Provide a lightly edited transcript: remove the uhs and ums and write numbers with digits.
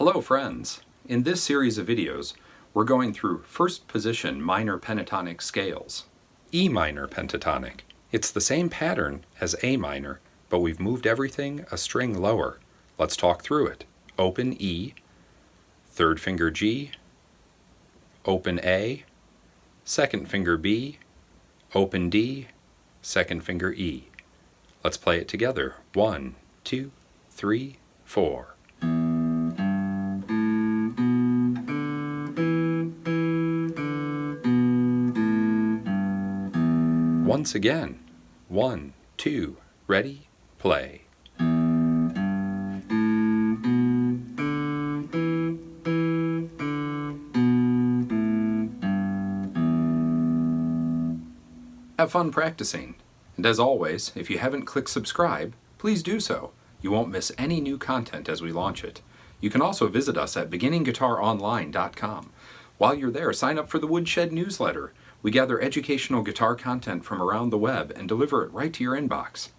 Hello friends! In this series of videos, we're going through first position minor pentatonic scales. E minor pentatonic. It's the same pattern as A minor, but we've moved everything a string lower. Let's talk through it. Open E, third finger G, open A, second finger B, open D, second finger E. Let's play it together. 1, 2, 3, 4. Once again. 1, 2, ready, play. Have fun practicing. And as always, if you haven't clicked subscribe, please do so. You won't miss any new content as we launch it. You can also visit us at beginningguitaronline.com. While you're there, sign up for the Woodshed newsletter. We gather educational guitar content from around the web and deliver it right to your inbox.